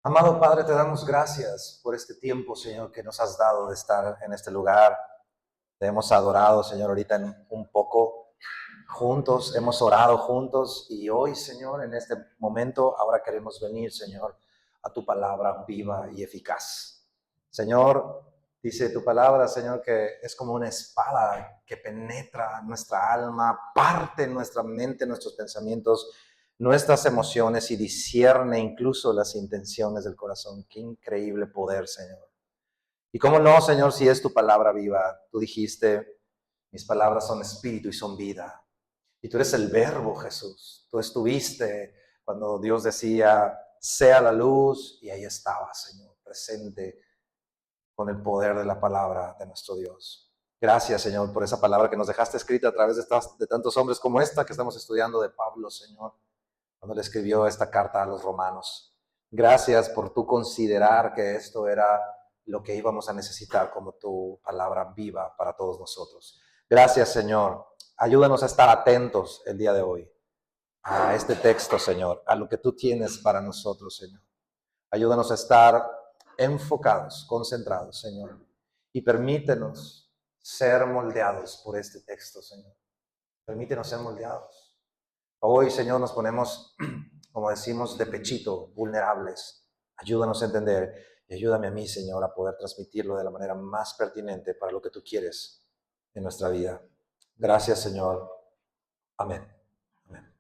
Amado Padre, te damos gracias por este tiempo, Señor, que nos has dado de estar en este lugar. Te hemos adorado, Señor, ahorita en un poco juntos, hemos orado juntos y hoy, Señor, en este momento, ahora queremos venir, Señor, a tu palabra viva y eficaz. Señor, dice tu palabra, Señor, que es como una espada que penetra nuestra alma, parte nuestra mente, nuestros pensamientos, nuestras emociones y discierne incluso las intenciones del corazón. Qué increíble poder, Señor. Y cómo no, Señor, si es tu palabra viva. Tú dijiste, mis palabras son espíritu y son vida. Y tú eres el verbo, Jesús. Tú estuviste cuando Dios decía, sea la luz, y ahí estaba, Señor, presente con el poder de la palabra de nuestro Dios. Gracias, Señor, por esa palabra que nos dejaste escrita a través de tantos hombres como esta que estamos estudiando de Pablo, Señor, cuando le escribió esta carta a los romanos. Gracias por tu considerar que esto era lo que íbamos a necesitar como tu palabra viva para todos nosotros. Gracias, Señor. Ayúdanos a estar atentos el día de hoy a este texto, Señor, a lo que tú tienes para nosotros, Señor. Ayúdanos a estar enfocados, concentrados, Señor. Y permítenos ser moldeados por este texto, Señor. Permítenos ser moldeados. Hoy, Señor, nos ponemos, como decimos, de pechito, vulnerables. Ayúdanos a entender y ayúdame a mí, Señor, a poder transmitirlo de la manera más pertinente para lo que tú quieres en nuestra vida. Gracias, Señor. Amén. Amén.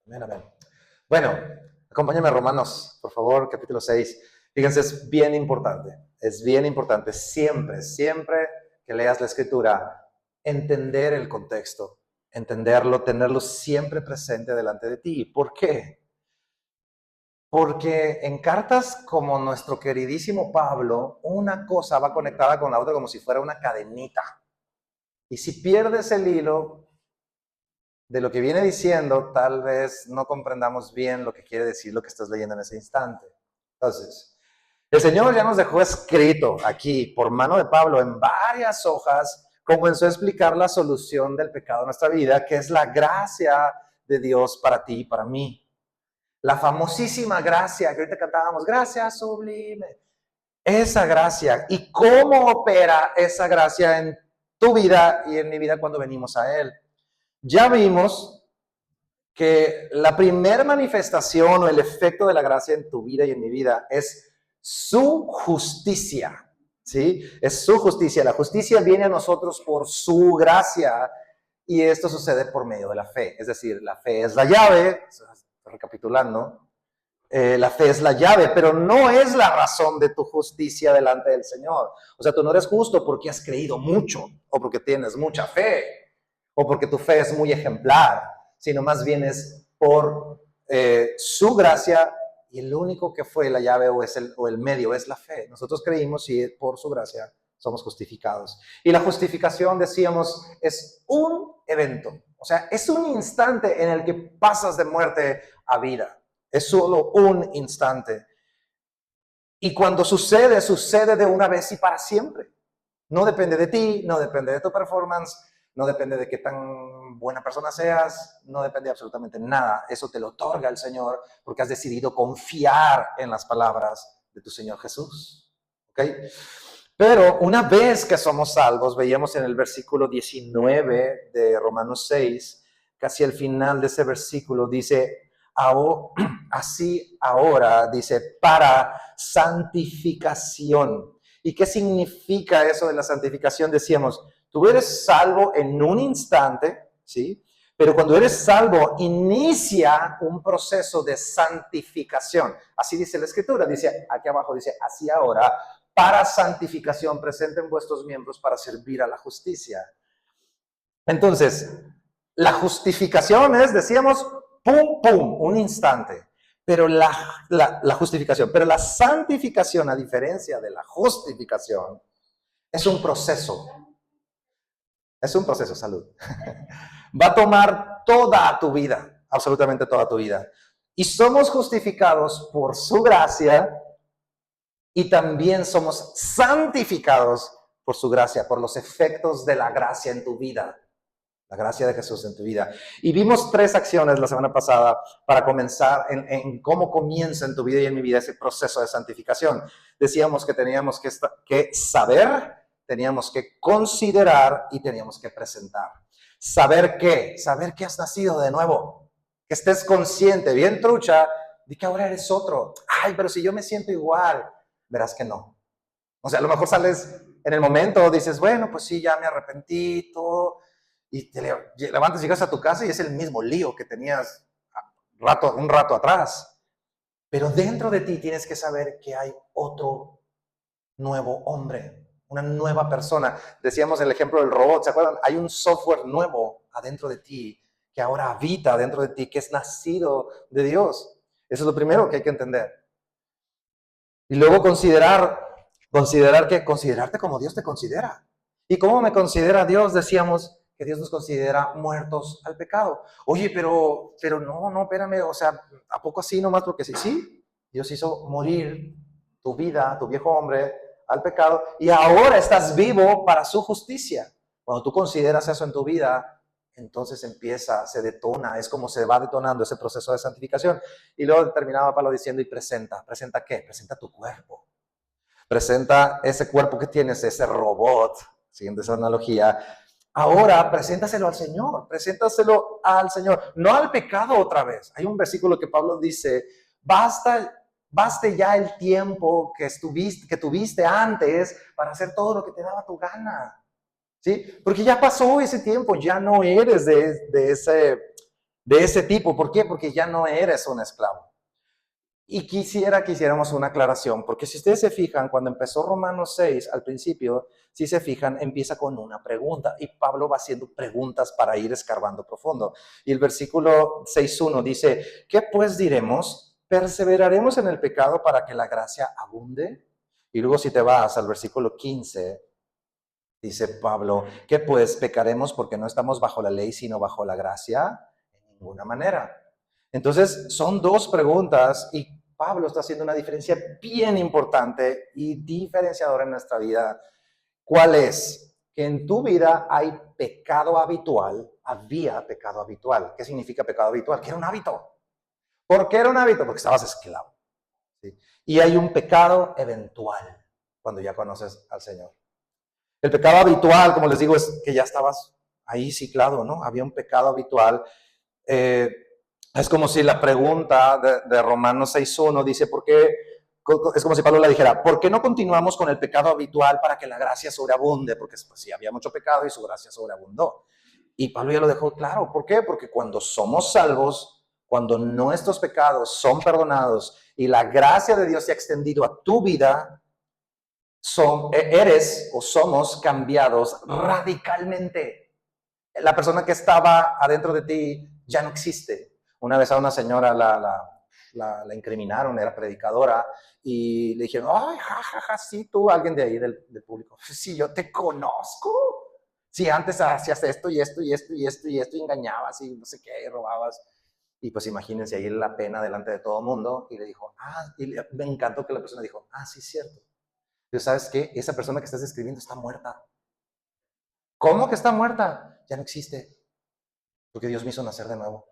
Amén, amén. Bueno, acompáñame a Romanos, por favor, capítulo 6. Fíjense, es bien importante siempre que leas la Escritura, entender el contexto, entenderlo, tenerlo siempre presente delante de ti. ¿Por qué? Porque en cartas como nuestro queridísimo Pablo, una cosa va conectada con la otra como si fuera una cadenita. Y si pierdes el hilo de lo que viene diciendo, tal vez no comprendamos bien lo que quiere decir lo que estás leyendo en ese instante. Entonces, el Señor ya nos dejó escrito aquí por mano de Pablo en varias hojas, comenzó a explicar la solución del pecado en nuestra vida, que es la gracia de Dios para ti y para mí. La famosísima gracia que ahorita cantábamos, gracia sublime. Esa gracia y cómo opera esa gracia en tu vida y en mi vida cuando venimos a Él. Ya vimos que la primera manifestación o el efecto de la gracia en tu vida y en mi vida es su justicia, ¿sí? Es su justicia. La justicia viene a nosotros por su gracia y esto sucede por medio de la fe. Es decir, la fe es la llave, recapitulando, la fe es la llave, pero no es la razón de tu justicia delante del Señor. O sea, tú no eres justo porque has creído mucho o porque tienes mucha fe o porque tu fe es muy ejemplar, sino más bien es por su gracia y el único que fue la llave o el medio es la fe. Nosotros creímos y por su gracia somos justificados. Y la justificación, decíamos, es un evento. O sea, es un instante en el que pasas de muerte a vida. Es solo un instante. Y cuando sucede, sucede de una vez y para siempre. No depende de ti, no depende de tu performance, no depende de qué tan buena persona seas, no depende de absolutamente nada. Eso te lo otorga el Señor porque has decidido confiar en las palabras de tu Señor Jesús. ¿Ok? Pero una vez que somos salvos, veíamos en el versículo 19 de Romanos 6, casi al final de ese versículo, dice, así ahora, dice, para santificación. ¿Y qué significa eso de la santificación? Decíamos, tú eres salvo en un instante, ¿sí? Pero cuando eres salvo, inicia un proceso de santificación. Así dice la Escritura, dice, aquí abajo dice, así ahora, para santificación, presenten vuestros miembros para servir a la justicia. Entonces, la justificación es, decíamos, pum, pum, un instante. Pero la justificación, pero la santificación, a diferencia de la justificación, es un proceso. Es un proceso, salud. Va a tomar toda tu vida, absolutamente toda tu vida. Y somos justificados por su gracia y también somos santificados por su gracia, por los efectos de la gracia en tu vida. La gracia de Jesús en tu vida. Y vimos 3 acciones la semana pasada para comenzar en cómo comienza en tu vida y en mi vida ese proceso de santificación. Decíamos que teníamos que saber, teníamos que considerar y teníamos que presentar. ¿Saber qué? Saber que has nacido de nuevo. Que estés consciente, bien trucha, de que ahora eres otro. Ay, pero si yo me siento igual, verás que no. O sea, a lo mejor sales en el momento, dices, bueno, pues sí, ya me arrepentí, todo, y te levantas, llegas a tu casa y es el mismo lío que tenías un rato atrás. Pero dentro de ti tienes que saber que hay otro nuevo hombre, una nueva persona. Decíamos el ejemplo del robot, ¿se acuerdan? Hay un software nuevo adentro de ti, que ahora habita dentro de ti, que es nacido de Dios. Eso es lo primero que hay que entender. Y luego considerarte como Dios te considera. ¿Y cómo me considera Dios? Decíamos que Dios nos considera muertos al pecado. Oye, pero no, espérame, o sea, ¿a poco así nomás? Porque sí, Dios hizo morir tu vida, tu viejo hombre, al pecado, y ahora estás vivo para su justicia. Cuando tú consideras eso en tu vida, entonces se detona, es como se va detonando ese proceso de santificación. Y luego terminaba Pablo diciendo, y ¿presenta qué? Presenta tu cuerpo. Presenta ese cuerpo que tienes, ese robot, siguiendo esa analogía. Ahora, preséntaselo al Señor, no al pecado otra vez. Hay un versículo que Pablo dice, baste ya el tiempo que tuviste antes para hacer todo lo que te daba tu gana. ¿Sí? Porque ya pasó ese tiempo, ya no eres de ese tipo. ¿Por qué? Porque ya no eres un esclavo. Y quisiera que hiciéramos una aclaración, porque si ustedes se fijan, cuando empezó Romanos 6, al principio, si se fijan, empieza con una pregunta, y Pablo va haciendo preguntas para ir escarbando profundo. Y el versículo 6.1 dice, ¿qué pues diremos? ¿Perseveraremos en el pecado para que la gracia abunde? Y luego si te vas al versículo 15, dice Pablo, ¿qué pues pecaremos porque no estamos bajo la ley, sino bajo la gracia? En ninguna manera. Entonces, son 2 preguntas y Pablo está haciendo una diferencia bien importante y diferenciadora en nuestra vida. ¿Cuál es? Que en tu vida hay pecado habitual, había pecado habitual. ¿Qué significa pecado habitual? Que era un hábito. ¿Por qué era un hábito? Porque estabas esclavo. ¿Sí? Y hay un pecado eventual cuando ya conoces al Señor. El pecado habitual, como les digo, es que ya estabas ahí ciclado, ¿no? Había un pecado habitual. Es como si la pregunta de Romanos 6.1 dice, ¿por qué? Es como si Pablo le dijera, ¿por qué no continuamos con el pecado habitual para que la gracia sobreabunde? Porque pues, sí, había mucho pecado y su gracia sobreabundó. Y Pablo ya lo dejó claro. ¿Por qué? Porque cuando somos salvos, cuando nuestros pecados son perdonados y la gracia de Dios se ha extendido a tu vida, eres o somos cambiados radicalmente. La persona que estaba adentro de ti ya no existe. Una vez a una señora la incriminaron, era predicadora, y le dijeron, ay, jajaja, sí, tú, alguien de ahí del público, sí, yo te conozco. Sí, antes hacías esto y esto y esto y esto y esto, y engañabas y no sé qué, y robabas. Y pues imagínense ahí la pena delante de todo el mundo, y le dijo, me encantó que la persona dijo, sí, es cierto. Pero ¿sabes qué? Esa persona que estás describiendo está muerta. ¿Cómo que está muerta? Ya no existe. Porque Dios me hizo nacer de nuevo.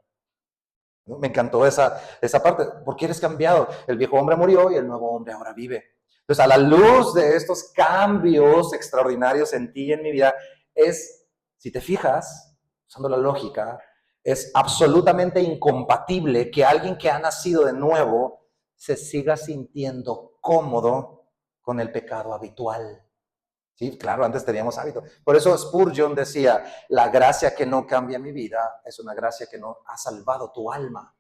¿No? Me encantó esa parte. Porque eres cambiado. El viejo hombre murió y el nuevo hombre ahora vive. Entonces, a la luz de estos cambios extraordinarios en ti y en mi vida, si te fijas, usando la lógica, es absolutamente incompatible que alguien que ha nacido de nuevo se siga sintiendo cómodo con el pecado habitual. Sí, claro, antes teníamos hábito. Por eso Spurgeon decía, la gracia que no cambia mi vida es una gracia que no ha salvado tu alma.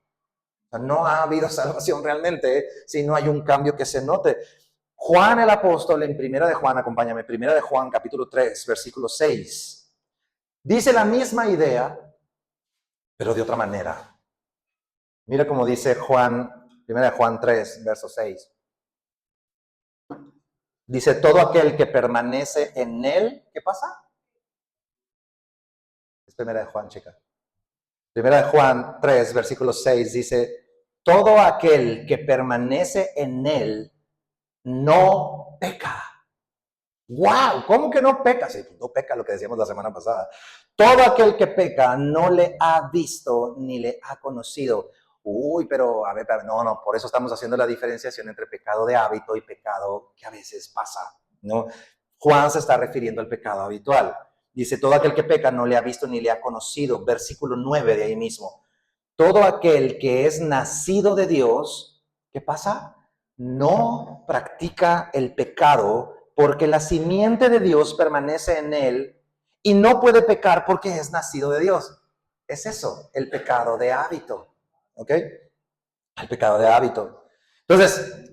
O sea, no ha habido salvación realmente si no hay un cambio que se note. Juan el apóstol en Primera de Juan, acompáñame, Primera de Juan capítulo 3, versículo 6, dice la misma idea, pero de otra manera. Mira cómo dice Primera de Juan 3, verso 6. Dice, todo aquel que permanece en él, ¿qué pasa? Es Primera de Juan, chica. Primera de Juan 3, versículo 6, dice, todo aquel que permanece en él no peca. ¡Wow! ¿Cómo que no peca? Sí, no peca, lo que decíamos la semana pasada. Todo aquel que peca no le ha visto ni le ha conocido. Uy, pero a ver, no, por eso estamos haciendo la diferenciación entre pecado de hábito y pecado que a veces pasa, ¿no? Juan se está refiriendo al pecado habitual. Dice, todo aquel que peca no le ha visto ni le ha conocido. Versículo 9 de ahí mismo. Todo aquel que es nacido de Dios, ¿qué pasa? No practica el pecado porque la simiente de Dios permanece en él y no puede pecar porque es nacido de Dios. Es eso, el pecado de hábito. ¿Ok? El pecado de hábito. Entonces,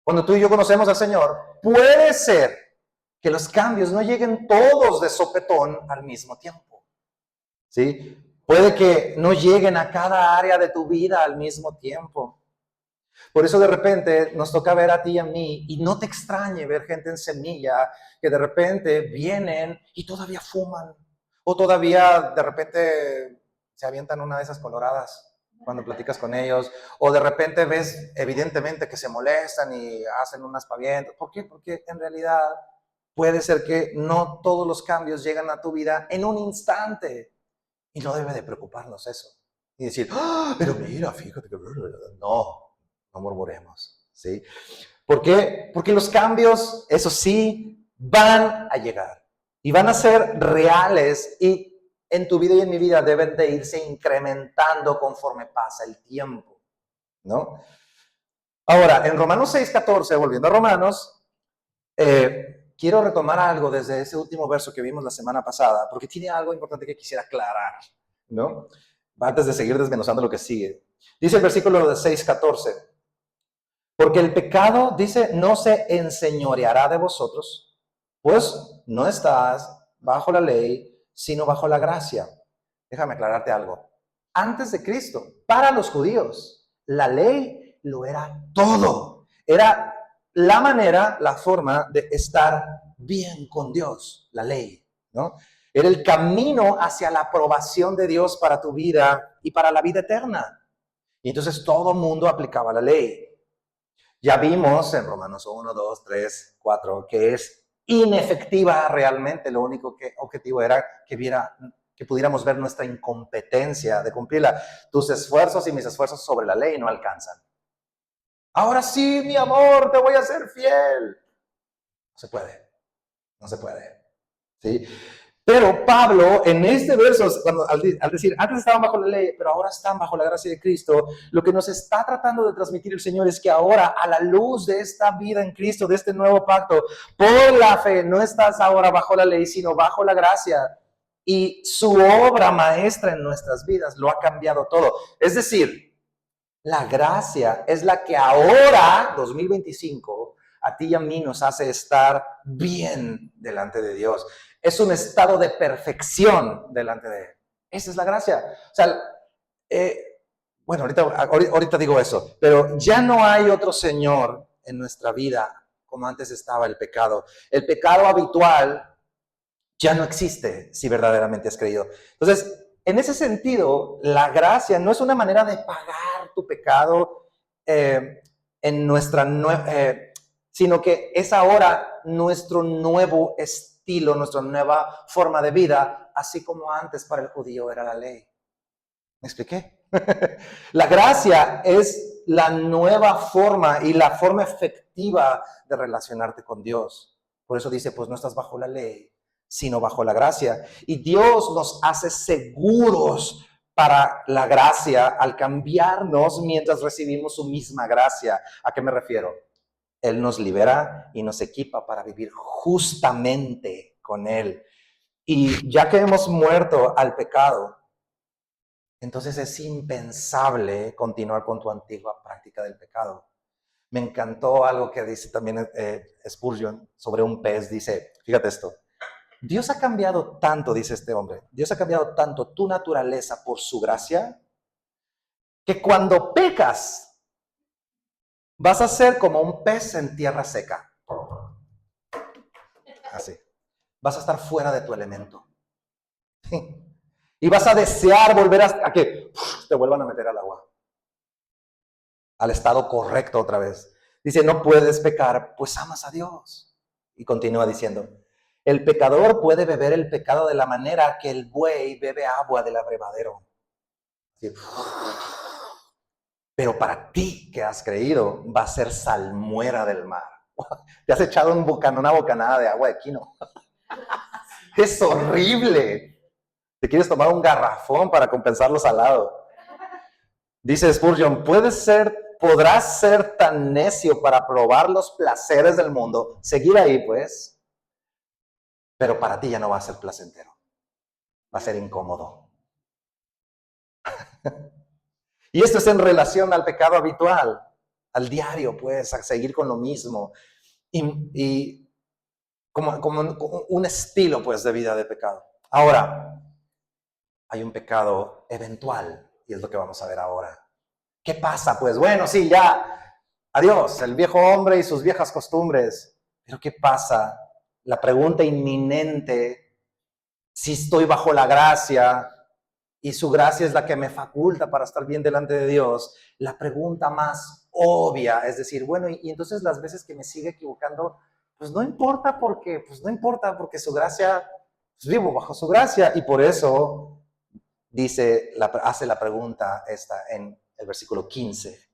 cuando tú y yo conocemos al Señor, puede ser que los cambios no lleguen todos de sopetón al mismo tiempo. ¿Sí? Puede que no lleguen a cada área de tu vida al mismo tiempo. Por eso de repente nos toca ver a ti y a mí, y no te extrañe ver gente en Semilla que de repente vienen y todavía fuman, o todavía de repente se avientan una de esas coloradas cuando platicas con ellos, o de repente ves evidentemente que se molestan y hacen unas pavientas. ¿Por qué? Porque en realidad puede ser que no todos los cambios llegan a tu vida en un instante, y no debe de preocuparnos eso. Y decir, ¡ah, pero mira, fíjate que... No murmuremos, ¿sí? ¿Por qué? Porque los cambios, eso sí, van a llegar y van a ser reales y en tu vida y en mi vida deben de irse incrementando conforme pasa el tiempo, ¿no? Ahora, en Romanos 6:14, volviendo a Romanos, quiero retomar algo desde ese último verso que vimos la semana pasada, porque tiene algo importante que quisiera aclarar, ¿no? Antes de seguir desmenuzando lo que sigue. Dice el versículo de 6:14. Porque el pecado, dice, no se enseñoreará de vosotros, pues no estás bajo la ley, sino bajo la gracia. Déjame aclararte algo. Antes de Cristo, para los judíos, la ley lo era todo. Era la manera, la forma de estar bien con Dios, la ley, ¿no? Era el camino hacia la aprobación de Dios para tu vida y para la vida eterna. Y entonces todo mundo aplicaba la ley. Ya vimos en Romanos 1, 2, 3, 4 que es inefectiva realmente. Lo único que objetivo era que pudiéramos ver nuestra incompetencia de cumplirla. Tus esfuerzos y mis esfuerzos sobre la ley no alcanzan. Ahora sí, mi amor, te voy a ser fiel. No se puede. No se puede. ¿Sí? Pero Pablo, en este verso, al decir, antes estaban bajo la ley, pero ahora están bajo la gracia de Cristo, lo que nos está tratando de transmitir el Señor es que ahora, a la luz de esta vida en Cristo, de este nuevo pacto, por la fe, no estás ahora bajo la ley, sino bajo la gracia. Y su obra maestra en nuestras vidas lo ha cambiado todo. Es decir, la gracia es la que ahora, 2025, a ti y a mí nos hace estar bien delante de Dios. Es un estado de perfección delante de Él. Esa es la gracia. O sea, bueno, ahorita digo eso, pero ya no hay otro Señor en nuestra vida como antes estaba el pecado. El pecado habitual ya no existe si verdaderamente has creído. Entonces, en ese sentido, la gracia no es una manera de pagar tu pecado sino que es ahora nuestro nuevo estilo, nuestra nueva forma de vida, así como antes para el judío era la ley. ¿Me expliqué? La gracia es la nueva forma y la forma efectiva de relacionarte con Dios. Por eso dice, pues no estás bajo la ley, sino bajo la gracia. Y Dios nos hace seguros para la gracia al cambiarnos mientras recibimos su misma gracia. ¿A qué me refiero? Él nos libera y nos equipa para vivir justamente con Él. Y ya que hemos muerto al pecado, entonces es impensable continuar con tu antigua práctica del pecado. Me encantó algo que dice también Spurgeon sobre un pez. Dice, fíjate esto, Dios ha cambiado tanto, dice este hombre, Dios ha cambiado tanto tu naturaleza por su gracia, que cuando pecas, vas a ser como un pez en tierra seca. Así. Vas a estar fuera de tu elemento. Y vas a desear volver a que te vuelvan a meter al agua. Al estado correcto otra vez. Dice, no puedes pecar, pues amas a Dios. Y continúa diciendo, el pecador puede beber el pecado de la manera que el buey bebe agua del abrevadero. Así, pero para ti que has creído, va a ser salmuera del mar. Te has echado una bocanada de agua de quino. Es horrible. Te quieres tomar un garrafón para compensar lo salado. Dice Spurgeon, podrás ser tan necio para probar los placeres del mundo, seguir ahí pues, pero para ti ya no va a ser placentero, va a ser incómodo. Y esto es en relación al pecado habitual, al diario pues, a seguir con lo mismo. Y como un estilo pues de vida de pecado. Ahora, hay un pecado eventual, y es lo que vamos a ver ahora. ¿Qué pasa? Pues bueno, sí, ya, adiós, el viejo hombre y sus viejas costumbres. Pero ¿qué pasa? La pregunta inminente, si estoy bajo la gracia y su gracia es la que me faculta para estar bien delante de Dios, la pregunta más obvia es decir, bueno, y entonces las veces que me sigue equivocando, pues no importa porque su gracia, pues vivo bajo su gracia, y por eso hace la pregunta esta en el versículo 15.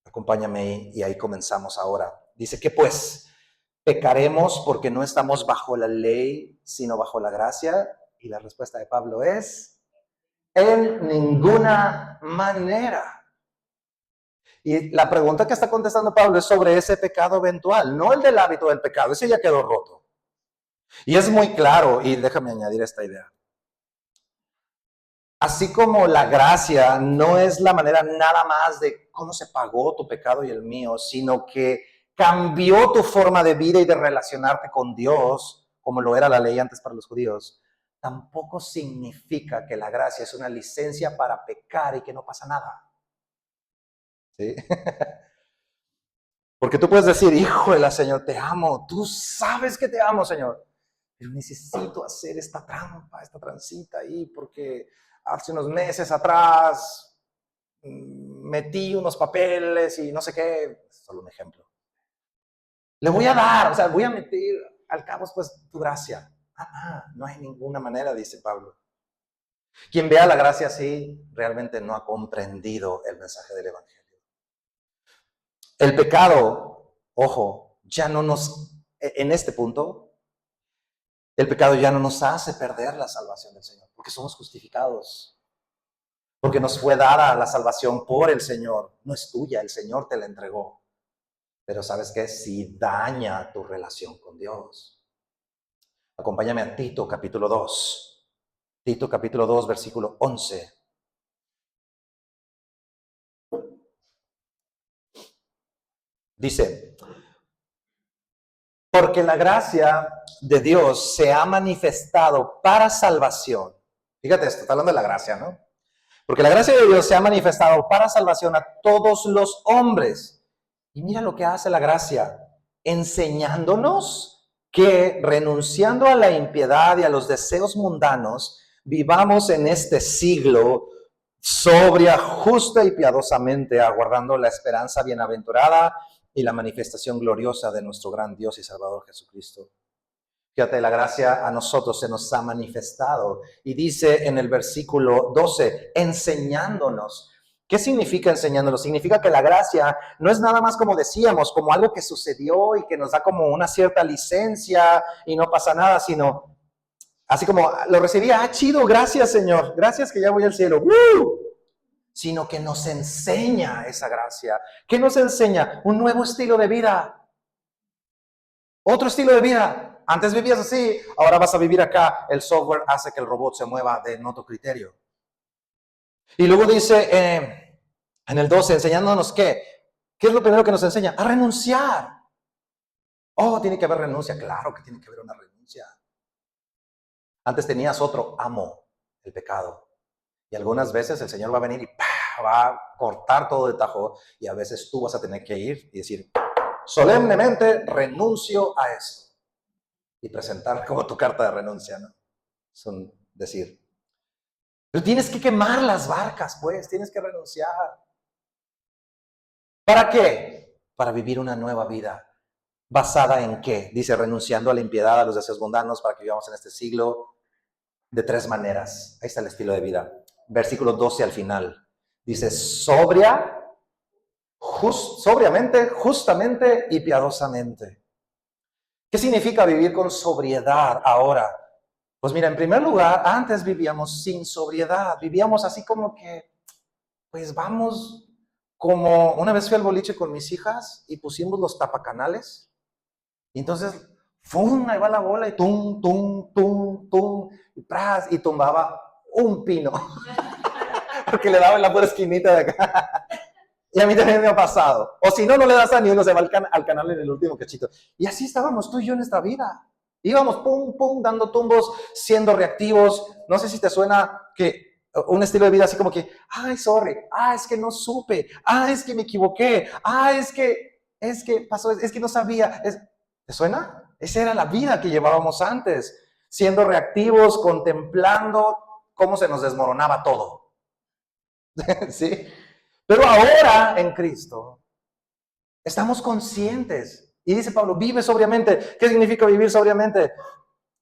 Acompáñame y ahí comenzamos ahora. Dice, ¿qué pues? ¿Pecaremos porque no estamos bajo la ley, sino bajo la gracia? Y la respuesta de Pablo es, en ninguna manera. Y la pregunta que está contestando Pablo es sobre ese pecado eventual, no el del hábito del pecado, ese ya quedó roto. Y es muy claro, y déjame añadir esta idea. Así como la gracia no es la manera nada más de cómo se pagó tu pecado y el mío, sino que cambió tu forma de vida y de relacionarte con Dios, como lo era la ley antes para los judíos, tampoco significa que la gracia es una licencia para pecar y que no pasa nada. ¿Sí? Porque tú puedes decir, híjole, Señor, te amo, tú sabes que te amo, Señor, pero necesito hacer esta trampa, esta transita ahí, porque hace unos meses atrás metí unos papeles y no sé qué, solo un ejemplo. Le voy a dar, o sea, voy a meter al cabo pues tu gracia. No hay ninguna manera, dice Pablo. Quien vea la gracia así, realmente no ha comprendido el mensaje del Evangelio. El pecado, ojo, ya no en este punto, el pecado ya no nos hace perder la salvación del Señor, porque somos justificados. Porque nos fue dada la salvación por el Señor. No es tuya, el Señor te la entregó. Pero ¿sabes qué? Sí daña tu relación con Dios. Acompáñame a Tito capítulo 2. Tito capítulo 2, versículo 11. Dice, porque la gracia de Dios se ha manifestado para salvación. Fíjate esto, está hablando de la gracia, ¿no? Porque la gracia de Dios se ha manifestado para salvación a todos los hombres. Y mira lo que hace la gracia, enseñándonos que renunciando a la impiedad y a los deseos mundanos, vivamos en este siglo sobria, justa y piadosamente, aguardando la esperanza bienaventurada y la manifestación gloriosa de nuestro gran Dios y Salvador Jesucristo. Fíjate, la gracia a nosotros se nos ha manifestado. Y dice en el versículo 12, enseñándonos. ¿Qué significa enseñándonos? Significa que la gracia no es nada más como decíamos, como algo que sucedió y que nos da como una cierta licencia y no pasa nada, sino así como lo recibía, chido, gracias Señor, gracias que ya voy al cielo. Sino que nos enseña esa gracia. ¿Qué nos enseña? Un nuevo estilo de vida. Otro estilo de vida. Antes vivías así, ahora vas a vivir acá. El software hace que el robot se mueva de otro criterio. Y luego dice en el 12, enseñándonos ¿qué es lo primero que nos enseña? A renunciar. Oh, tiene que haber renuncia. Claro que tiene que haber una renuncia. Antes tenías otro amo, el pecado. Y algunas veces el Señor va a venir y va a cortar todo de tajo. Y a veces tú vas a tener que ir y decir, solemnemente renuncio a esto. Y presentar como tu carta de renuncia, ¿no? Son decir. Pero tienes que quemar las barcas, pues, tienes que renunciar. ¿Para qué? Para vivir una nueva vida. ¿Basada en qué? Dice, renunciando a la impiedad, a los deseos mundanos, para que vivamos en este siglo de 3 maneras. Ahí está el estilo de vida. Versículo 12 al final. Dice, sobriamente, justamente y piadosamente. ¿Qué significa vivir con sobriedad ahora? Pues mira, en primer lugar, antes vivíamos sin sobriedad. Vivíamos así como que, pues vamos, como una vez fui al boliche con mis hijas y pusimos los tapacanales. Y entonces, ¡fum! Ahí va la bola y tum, tum, tum, tum, y ¡pras! Y tumbaba un pino. Porque le daba en la pura esquinita de acá. Y a mí también me ha pasado. O si no, no le das a ni uno, se va al canal en el último cachito. Y así estábamos tú y yo en esta vida. Íbamos pum, pum, dando tumbos, siendo reactivos. No sé si te suena que un estilo de vida así como que, ay, sorry, es que no supe, es que me equivoqué, es que pasó, es que no sabía. ¿Te suena? Esa era la vida que llevábamos antes, siendo reactivos, contemplando cómo se nos desmoronaba todo. ¿Sí? Pero ahora en Cristo estamos conscientes. Y dice Pablo, vive sobriamente. ¿Qué significa vivir sobriamente?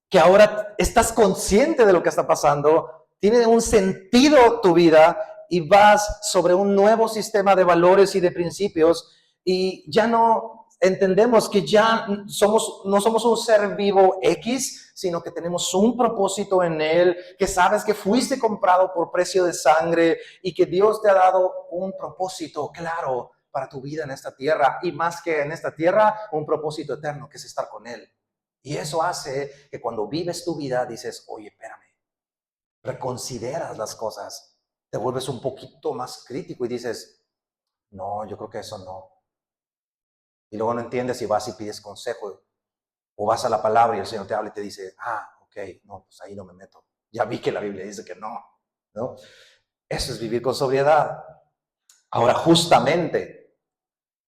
Que ahora estás consciente de lo que está pasando, tiene un sentido tu vida y vas sobre un nuevo sistema de valores y de principios y ya no entendemos que ya no somos un ser vivo X, sino que tenemos un propósito en él, que sabes que fuiste comprado por precio de sangre y que Dios te ha dado un propósito claro para tu vida en esta tierra y más que en esta tierra, un propósito eterno que es estar con él. Y eso hace que cuando vives tu vida dices, oye, espérame, reconsideras las cosas, te vuelves un poquito más crítico y dices, no, yo creo que eso no. Y luego no entiendes y vas y pides consejo o vas a la palabra y el Señor te habla y te dice, ok, no, pues ahí no me meto. Ya vi que la Biblia dice que no, ¿no? Eso es vivir con sobriedad. Ahora, justamente,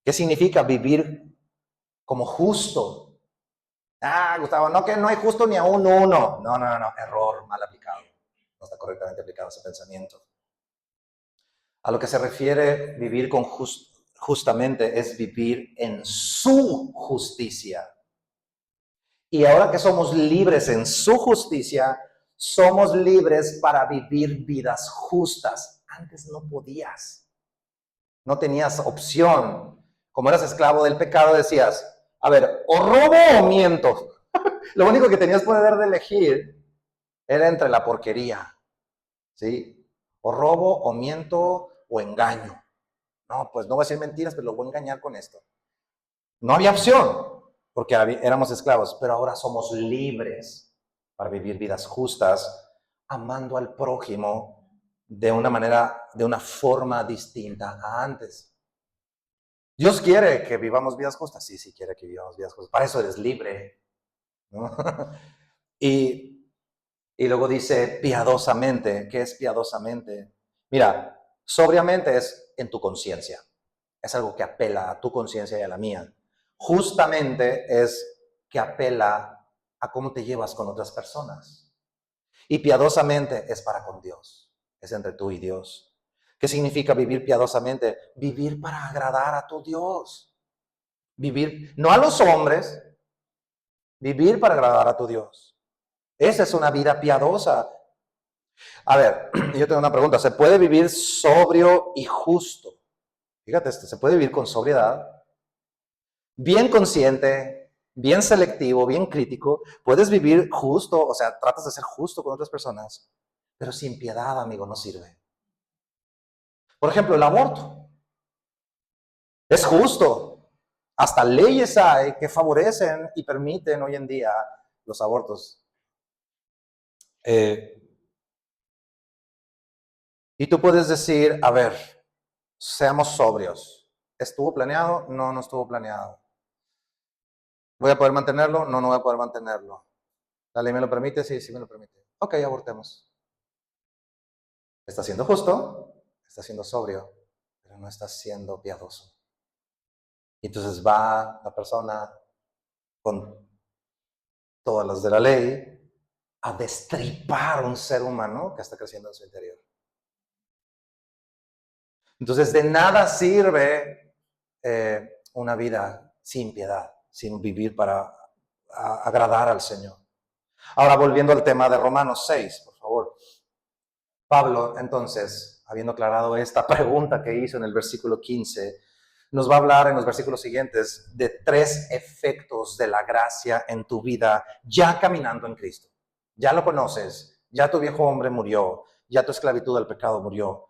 ¿qué significa vivir como justo? Gustavo, no que no hay justo ni a un uno. No, error, mal aplicado. No está correctamente aplicado ese pensamiento. A lo que se refiere vivir con justamente es vivir en su justicia. Y ahora que somos libres en su justicia, somos libres para vivir vidas justas. Antes no podías. No tenías opción. Como eras esclavo del pecado, decías, a ver, o robo o miento. Lo único que tenías poder de elegir era entre la porquería, ¿sí? O robo, o miento, o engaño. No, pues no voy a decir mentiras, pero lo voy a engañar con esto. No había opción, porque éramos esclavos, pero ahora somos libres para vivir vidas justas, amando al prójimo de una manera, de una forma distinta a antes. Dios quiere que vivamos vidas justas. Sí, quiere que vivamos vidas justas. Para eso eres libre, ¿no? Y luego dice piadosamente. ¿Qué es piadosamente? Mira, sobriamente es en tu conciencia. Es algo que apela a tu conciencia y a la mía. Justamente es que apela a cómo te llevas con otras personas. Y piadosamente es para con Dios. Es entre tú y Dios. ¿Qué significa vivir piadosamente? Vivir para agradar a tu Dios. Vivir, no a los hombres, vivir para agradar a tu Dios. Esa es una vida piadosa. A ver, yo tengo una pregunta. ¿Se puede vivir sobrio y justo? Fíjate esto, se puede vivir con sobriedad, bien consciente, bien selectivo, bien crítico. Puedes vivir justo, o sea, tratas de ser justo con otras personas, pero sin piedad, amigo, no sirve. Por ejemplo, el aborto. Es justo. Hasta leyes hay que favorecen y permiten hoy en día los abortos. Y tú puedes decir, a ver, seamos sobrios. ¿Estuvo planeado? No, no estuvo planeado. ¿Voy a poder mantenerlo? No, no voy a poder mantenerlo. ¿La ley me lo permite? Sí, sí me lo permite. Ok, abortemos. Está siendo justo, está siendo sobrio, pero no está siendo piadoso. Y entonces va la persona con todas las de la ley a destripar un ser humano que está creciendo en su interior. Entonces de nada sirve una vida sin piedad. sino vivir para agradar al Señor. Ahora, volviendo al tema de Romanos 6, por favor. Pablo, entonces, habiendo aclarado esta pregunta que hizo en el versículo 15, nos va a hablar en los versículos siguientes de 3 efectos de la gracia en tu vida ya caminando en Cristo. Ya lo conoces, ya tu viejo hombre murió, ya tu esclavitud al pecado murió.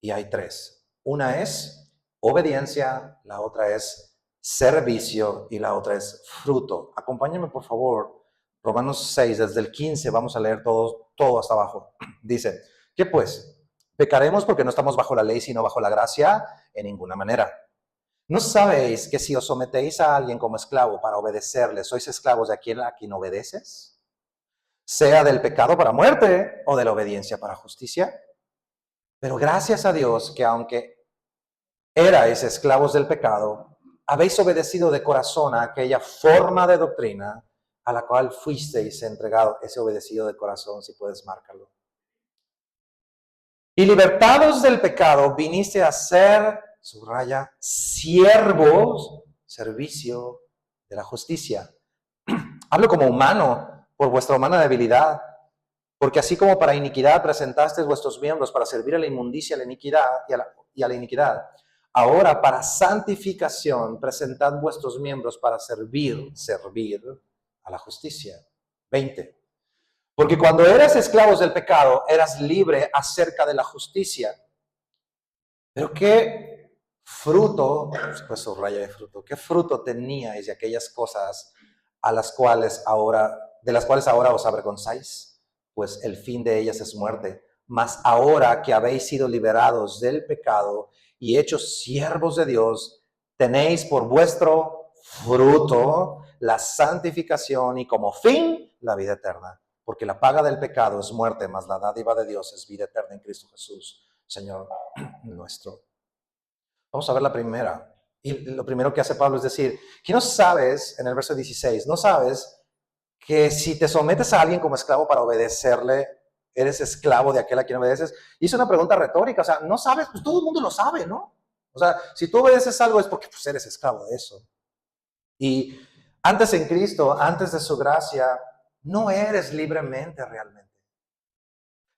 Y hay 3. Una es obediencia, la otra es servicio y la otra es fruto. Acompáñame, por favor. Romanos 6, desde el 15, vamos a leer todo hasta abajo. Dice, ¿qué pues? ¿Pecaremos porque no estamos bajo la ley, sino bajo la gracia? En ninguna manera. ¿No sabéis que si os sometéis a alguien como esclavo para obedecerle, sois esclavos de aquel a quien obedeces? Sea del pecado para muerte o de la obediencia para justicia. Pero gracias a Dios que aunque erais esclavos del pecado, habéis obedecido de corazón a aquella forma de doctrina a la cual fuisteis entregado, ese obedecido de corazón, si puedes marcarlo. Y libertados del pecado, viniste a ser, subraya, siervos, servicio de la justicia. Hablo como humano, por vuestra humana debilidad, porque así como para iniquidad presentasteis vuestros miembros para servir a la inmundicia, a la iniquidad y a la iniquidad, ahora para santificación presentad vuestros miembros para servir a la justicia. 20. Porque cuando eras esclavos del pecado, eras libre acerca de la justicia. Pero qué fruto, pues subraya de fruto, qué fruto teníais de aquellas cosas de las cuales ahora os avergonzáis, pues el fin de ellas es muerte. Mas ahora que habéis sido liberados del pecado y hechos siervos de Dios, tenéis por vuestro fruto la santificación y como fin la vida eterna. Porque la paga del pecado es muerte, mas la dádiva de Dios es vida eterna en Cristo Jesús, Señor nuestro. Vamos a ver la primera. Y lo primero que hace Pablo es decir, que no sabes, en el verso 16, no sabes que si te sometes a alguien como esclavo para obedecerle, eres esclavo de aquel a quien obedeces. Hizo una pregunta retórica, o sea, no sabes, pues todo el mundo lo sabe, ¿no? O sea, si tú obedeces algo es porque pues, eres esclavo de eso. Y antes en Cristo, antes de su gracia, no eres libremente realmente.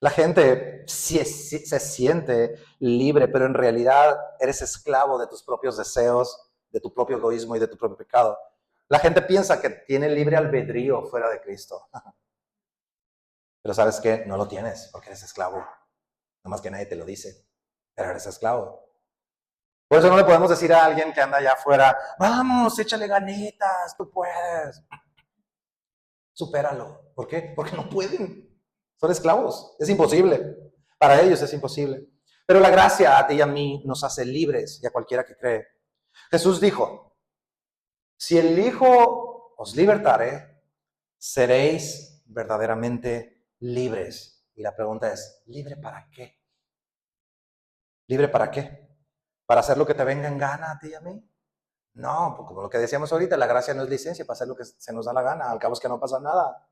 La gente se siente libre, pero en realidad eres esclavo de tus propios deseos, de tu propio egoísmo y de tu propio pecado. La gente piensa que tiene libre albedrío fuera de Cristo. Pero ¿sabes qué? No lo tienes porque eres esclavo. Nada más que nadie te lo dice, pero eres esclavo. Por eso no le podemos decir a alguien que anda allá afuera, vamos, échale ganitas, tú puedes. Supéralo. ¿Por qué? Porque no pueden. Son esclavos. Es imposible. Para ellos es imposible. Pero la gracia a ti y a mí nos hace libres y a cualquiera que cree. Jesús dijo, si el Hijo os libertare, seréis verdaderamente libres. Y la pregunta es, ¿libre para qué? ¿Libre para qué? ¿Para hacer lo que te venga en gana a ti y a mí? No, como lo que decíamos ahorita, la gracia no es licencia para hacer lo que se nos da la gana. Al cabo es que no pasa nada.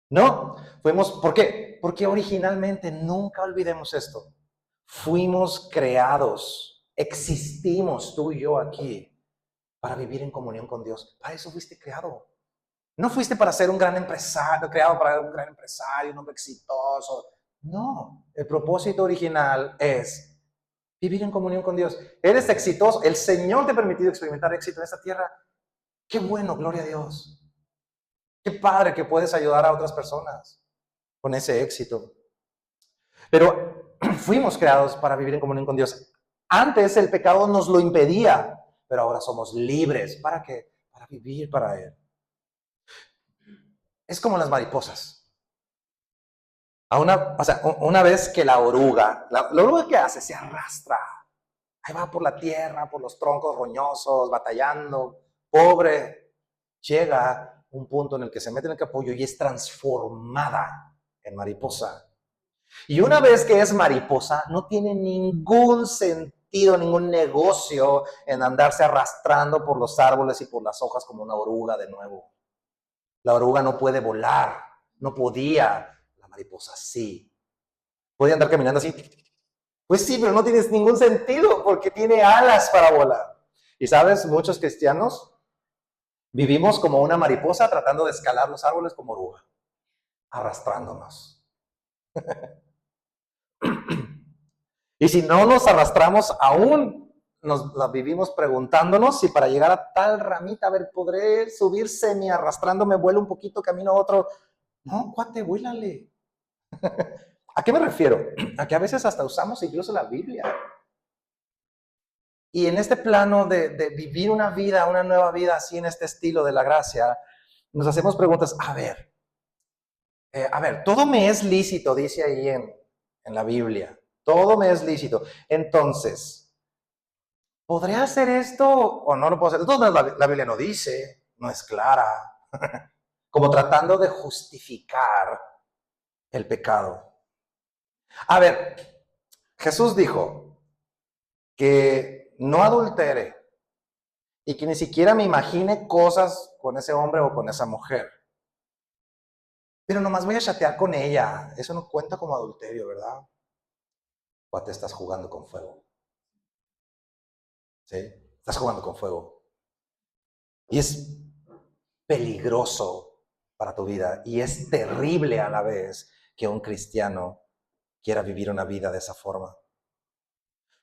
No, ¿por qué? Porque originalmente, nunca olvidemos esto, fuimos creados, existimos tú y yo aquí para vivir en comunión con Dios. Para eso fuiste creado. No fuiste para ser un gran empresario, creado para ser un gran empresario, un hombre exitoso. No, el propósito original es vivir en comunión con Dios. Eres exitoso, el Señor te ha permitido experimentar éxito en esta tierra. Qué bueno, gloria a Dios. Qué padre que puedes ayudar a otras personas con ese éxito. Pero fuimos creados para vivir en comunión con Dios. Antes el pecado nos lo impedía, pero ahora somos libres. ¿Para qué? Para vivir para Él. Es como las mariposas. Una vez que la oruga ¿qué hace? Se arrastra. Ahí va por la tierra, por los troncos roñosos, batallando. Pobre. Llega un punto en el que se mete en el capullo y es transformada en mariposa. Y una vez que es mariposa, no tiene ningún sentido, ningún negocio en andarse arrastrando por los árboles y por las hojas como una oruga de nuevo. La oruga no puede volar, no podía. La mariposa sí. Podía andar caminando así. Pues sí, pero no tiene ningún sentido porque tiene alas para volar. Y sabes, muchos cristianos Vivimos como una mariposa tratando de escalar los árboles como oruga, arrastrándonos. Y si no nos arrastramos, aún nos la vivimos preguntándonos si para llegar a tal ramita, a ver, ¿podré subir semi arrastrándome, vuelo un poquito, camino a otro? No, cuate, vuélale. ¿A qué me refiero? A que a veces hasta usamos incluso la Biblia. Y en este plano de vivir una vida, una nueva vida así en este estilo de la gracia, nos hacemos preguntas, a ver, todo me es lícito, dice ahí en la Biblia, todo me es lícito. Entonces, ¿podré hacer esto o no lo puedo hacer? Entonces la Biblia no dice, no es clara, como tratando de justificar el pecado. A ver, Jesús dijo que no adultere y que ni siquiera me imagine cosas con ese hombre o con esa mujer. Pero nomás voy a chatear con ella. Eso no cuenta como adulterio, ¿verdad? O te estás jugando con fuego. ¿Sí? Estás jugando con fuego. Y es peligroso para tu vida. Y es terrible a la vez que un cristiano quiera vivir una vida de esa forma.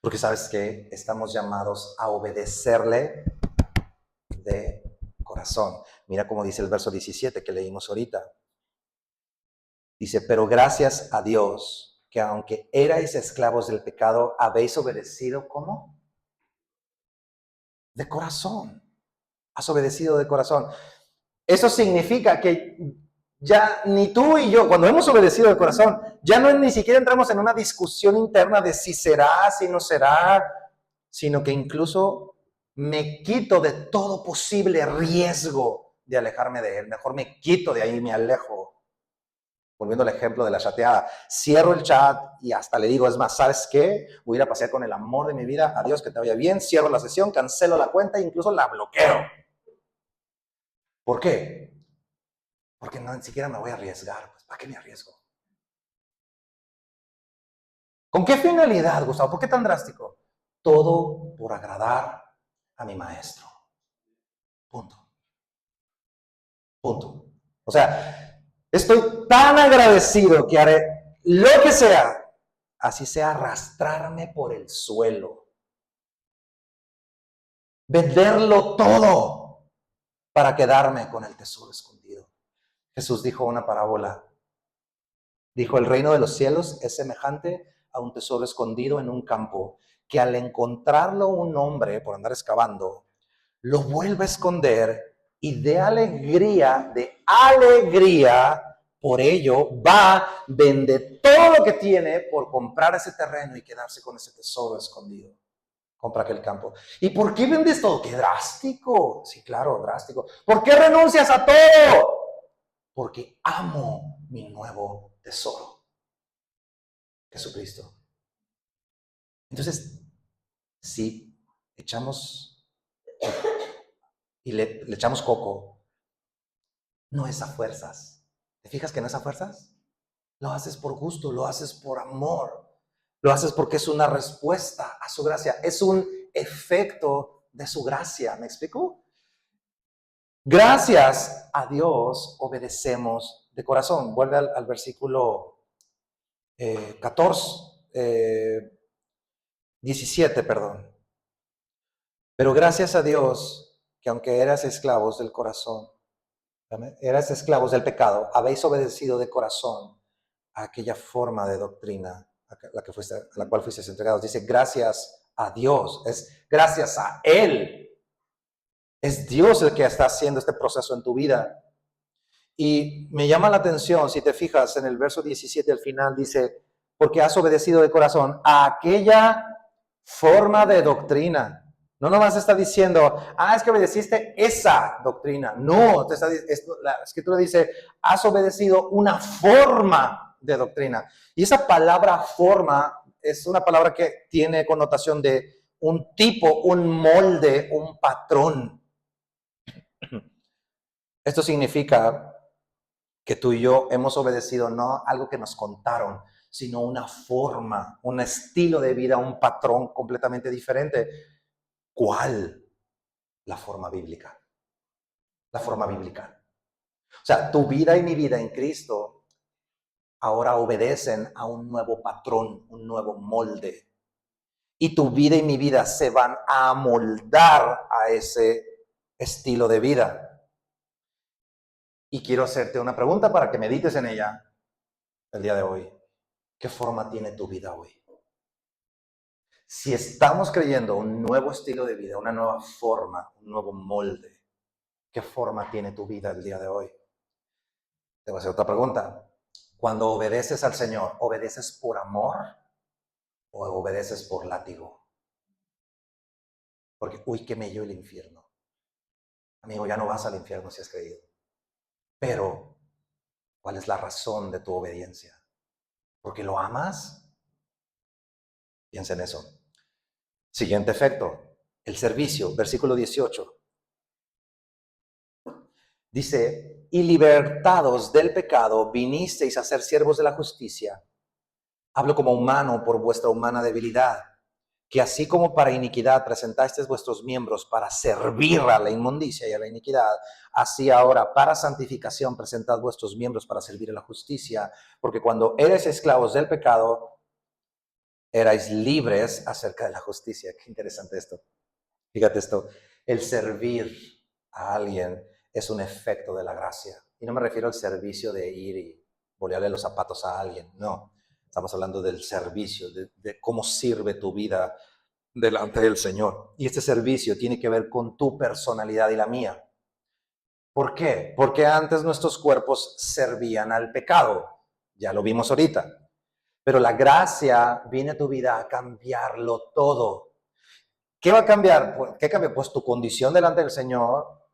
Porque sabes que estamos llamados a obedecerle de corazón. Mira cómo dice el verso 17 que leímos ahorita. Dice, pero gracias a Dios que aunque erais esclavos del pecado, habéis obedecido, ¿cómo? De corazón. Has obedecido de corazón. Eso significa que ya ni tú y yo, cuando hemos obedecido de corazón, ya no ni siquiera entramos en una discusión interna de si será, si no será, sino que incluso me quito de todo posible riesgo de alejarme de él. Mejor me quito de ahí, me alejo. Volviendo al ejemplo de la chateada, cierro el chat y hasta le digo, es más, ¿sabes qué? Voy a ir a pasear con el amor de mi vida, adiós, que te vaya bien, cierro la sesión, cancelo la cuenta e incluso la bloqueo. ¿Por qué? Porque no, ni siquiera me voy a arriesgar. Pues, ¿para qué me arriesgo? ¿Con qué finalidad, Gustavo? ¿Por qué tan drástico? Todo por agradar a mi maestro. Punto. Punto. O sea, estoy tan agradecido que haré lo que sea, así sea arrastrarme por el suelo. Venderlo todo para quedarme con el tesoro escondido. Jesús dijo una parábola. Dijo, el reino de los cielos es semejante a un tesoro escondido en un campo, que al encontrarlo un hombre, por andar excavando, lo vuelve a esconder y de alegría, por ello va, vende todo lo que tiene por comprar ese terreno y quedarse con ese tesoro escondido. Compra aquel campo. ¿Y por qué vendes todo? ¡Qué drástico! Sí, claro, drástico. ¿Por qué renuncias a todo? Porque amo mi nuevo tesoro, Jesucristo. Entonces, si echamos y le echamos coco, no es a fuerzas. ¿Te fijas que no es a fuerzas? Lo haces por gusto, lo haces por amor, lo haces porque es una respuesta a su gracia, es un efecto de su gracia. ¿Me explico? Gracias a Dios obedecemos de corazón. Vuelve al versículo 17, perdón. Pero gracias a Dios que aunque eras esclavos del corazón, eras esclavos del pecado, habéis obedecido de corazón a aquella forma de doctrina a la cual fuisteis entregados. Dice, gracias a Dios, es gracias a Él. Es Dios el que está haciendo este proceso en tu vida. Y me llama la atención, si te fijas en el verso 17 al final, dice, porque has obedecido de corazón a aquella forma de doctrina. No nomás está diciendo, es que obedeciste esa doctrina. No, la escritura dice, has obedecido una forma de doctrina. Y esa palabra forma es una palabra que tiene connotación de un tipo, un molde, un patrón. Esto significa que tú y yo hemos obedecido no algo que nos contaron, sino una forma, un estilo de vida, un patrón completamente diferente. ¿Cuál? La forma bíblica. la forma bíblica. O sea, tu vida y mi vida en Cristo ahora obedecen a un nuevo patrón, un nuevo molde. Y tu vida y mi vida se van a amoldar a ese estilo de vida. Y quiero hacerte una pregunta para que medites en ella el día de hoy. ¿Qué forma tiene tu vida hoy? Si estamos creyendo un nuevo estilo de vida, una nueva forma, un nuevo molde, ¿qué forma tiene tu vida el día de hoy? Te voy a hacer otra pregunta. Cuando obedeces al Señor, ¿obedeces por amor o obedeces por látigo? Porque, uy, qué mello el infierno. Amigo, ya no vas al infierno si has creído. Pero, ¿cuál es la razón de tu obediencia? ¿Porque lo amas? Piensa en eso. Siguiente efecto, el servicio, versículo 18. Dice, y libertados del pecado, vinisteis a ser siervos de la justicia. Hablo como humano por vuestra humana debilidad, que así como para iniquidad presentasteis vuestros miembros para servir a la inmundicia y a la iniquidad, así ahora para santificación presentad vuestros miembros para servir a la justicia, porque cuando eres esclavos del pecado, erais libres acerca de la justicia. Qué interesante esto. Fíjate esto, el servir a alguien es un efecto de la gracia. Y no me refiero al servicio de ir y bolearle los zapatos a alguien, no. Estamos hablando del servicio, de cómo sirve tu vida delante del Señor. Y este servicio tiene que ver con tu personalidad y la mía. ¿Por qué? Porque antes nuestros cuerpos servían al pecado. Ya lo vimos ahorita. Pero la gracia viene a tu vida a cambiarlo todo. ¿Qué va a cambiar? ¿Qué cambia? Pues tu condición delante del Señor,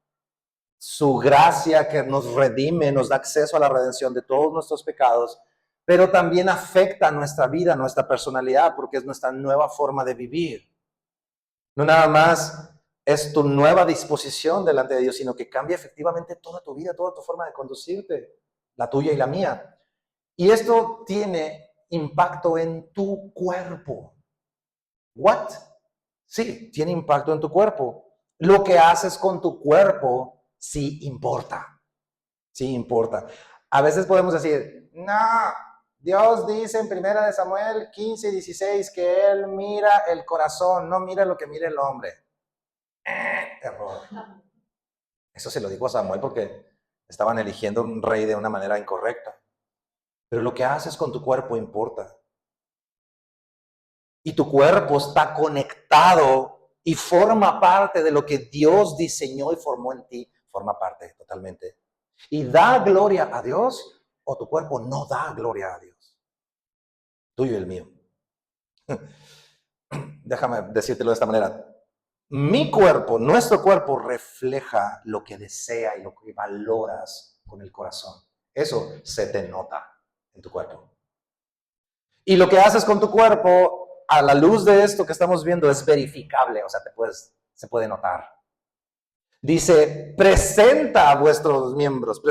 su gracia que nos redime, nos da acceso a la redención de todos nuestros pecados, pero también afecta nuestra vida, nuestra personalidad, porque es nuestra nueva forma de vivir. No nada más es tu nueva disposición delante de Dios, sino que cambia efectivamente toda tu vida, toda tu forma de conducirte, la tuya y la mía. Y esto tiene impacto en tu cuerpo. ¿What? Sí, tiene impacto en tu cuerpo. Lo que haces con tu cuerpo sí importa. Sí importa. A veces podemos decir, no, Dios dice en 1 Samuel 15:16 que Él mira el corazón, no mira lo que mira el hombre. Error. Eso se lo dijo a Samuel porque estaban eligiendo un rey de una manera incorrecta. Pero lo que haces con tu cuerpo importa. Y tu cuerpo está conectado y forma parte de lo que Dios diseñó y formó en ti, forma parte totalmente. Y da gloria a Dios o tu cuerpo no da gloria a Dios. Tuyo y el mío. Déjame decírtelo de esta manera. Mi cuerpo, nuestro cuerpo refleja lo que desea y lo que valoras con el corazón. Eso se te nota en tu cuerpo. Y lo que haces con tu cuerpo, a la luz de esto que estamos viendo, es verificable, o sea, se puede notar. Dice, presenten vuestros miembros.